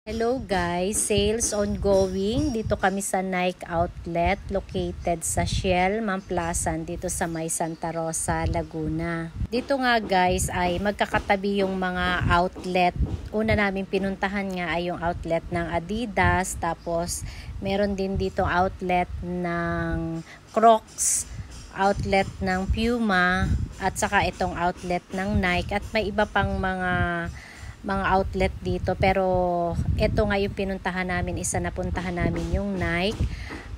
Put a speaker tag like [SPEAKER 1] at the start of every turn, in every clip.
[SPEAKER 1] Hello guys, sales ongoing. Dito kami sa Nike outlet located sa Shell, Mamplasan dito sa May Santa Rosa, Laguna. Dito nga guys ay magkakatabi yung mga outlet. Una namin pinuntahan nga ay yung outlet ng Adidas, tapos meron din dito outlet ng Crocs, outlet ng Puma, at saka itong outlet ng Nike, at may iba pang mga outlet dito, pero ito nga yung pinuntahan namin, isa na puntahan namin yung Nike,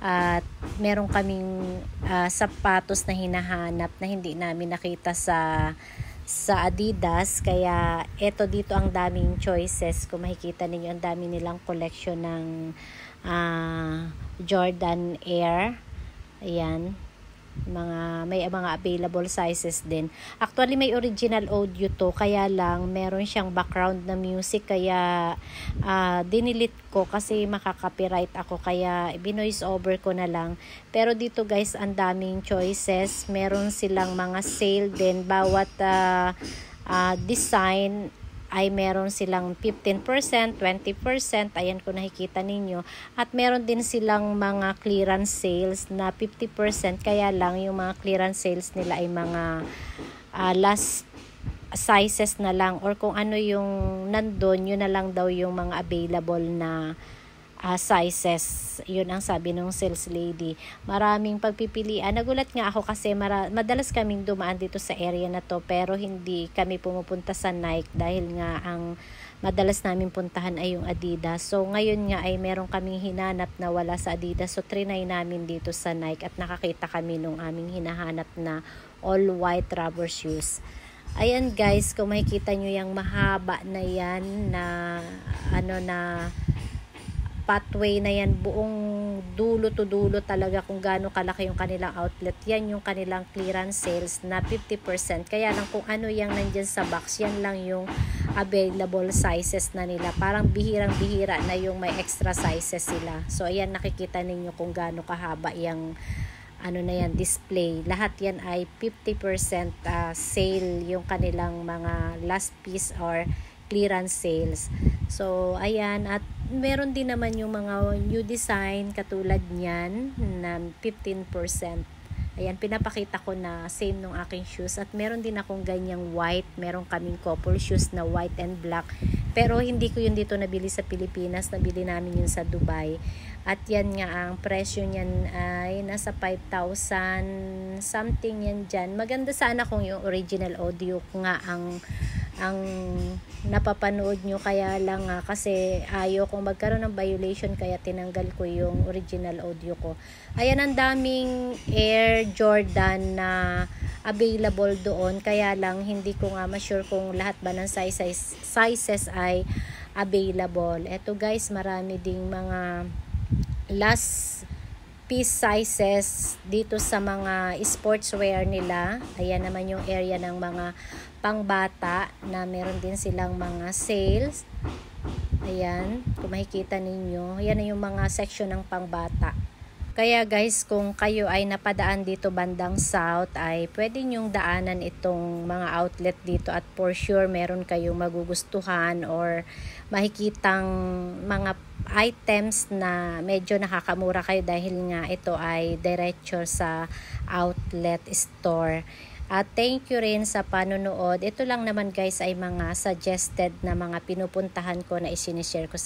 [SPEAKER 1] at meron kaming sapatos na hinahanap na hindi namin nakita sa Adidas, kaya ito dito ang daming choices. Kung makikita ninyo, ang dami nilang collection ng Jordan Air. Ayan, may mga available sizes din. Actually may original audio to, kaya lang meron siyang background na music, kaya dinilit ko kasi makaka-copyright ako, kaya binoise over ko na lang. Pero dito guys, ang daming choices. Meron silang mga sale din. Bawat design ay meron silang 15%, 20%, ayan kung nakikita ninyo. At meron din silang mga clearance sales na 50%, kaya lang yung mga clearance sales nila ay mga last sizes na lang, or kung ano yung nandun, yun na lang daw yung mga available na sizes. Yun ang sabi ng sales lady. Maraming pagpipilian. Nagulat nga ako kasi madalas kaming dumaan dito sa area na to, pero hindi kami pumupunta sa Nike dahil nga ang madalas namin puntahan ay yung Adidas. So ngayon nga ay meron kaming hinanap na wala sa Adidas, so trinay namin dito sa Nike at nakakita kami nung aming hinahanap na all white rubber shoes. Ayan guys, kung makikita nyo yung mahaba na yan na pathway na yan, buong dulo to dulo talaga, kung gaano kalaki yung kanilang outlet, yan yung kanilang clearance sales na 50%. Kaya lang kung ano yung nandyan sa box, yan lang yung available sizes na nila. Parang bihirang-bihira na yung may extra sizes sila. So ayan, nakikita ninyo kung gaano kahaba yung na yan, display. Lahat yan ay 50% sale yung kanilang mga last piece or clearance sales. So ayan, at meron din naman yung mga new design katulad niyan na 15%. Ayan, pinapakita ko na same nung aking shoes. At meron din akong ganyang white. Meron kaming couple shoes na white and black. Pero hindi ko yun dito nabili sa Pilipinas. Nabili namin yun sa Dubai. At yan nga, ang presyo niyan ay nasa 5,000 something yan dyan. Maganda sana kung yung original audio nga ang napapanood nyo, kaya lang kasi ayaw kong magkaroon ng violation, kaya tinanggal ko yung original audio ko. Ayan, ang daming Air Jordan na available doon, kaya lang hindi ko nga ma-sure kung lahat ba ng sizes ay available. Eto guys, marami ding mga last piece sizes dito sa mga sportswear nila. Ayan naman yung area ng mga pangbata na meron din silang mga sales. Ayan, kung makikita ninyo, ayan na yung mga section ng pangbata. Kaya guys, kung kayo ay napadaan dito bandang south, ay pwede nyong daanan itong mga outlet dito, at for sure meron kayong magugustuhan or makikitang mga items na medyo nakakamura kayo, dahil nga ito ay diretso sa outlet store. At thank you rin sa panonood. Ito lang naman guys ay mga suggested na mga pinupuntahan ko na isinishare ko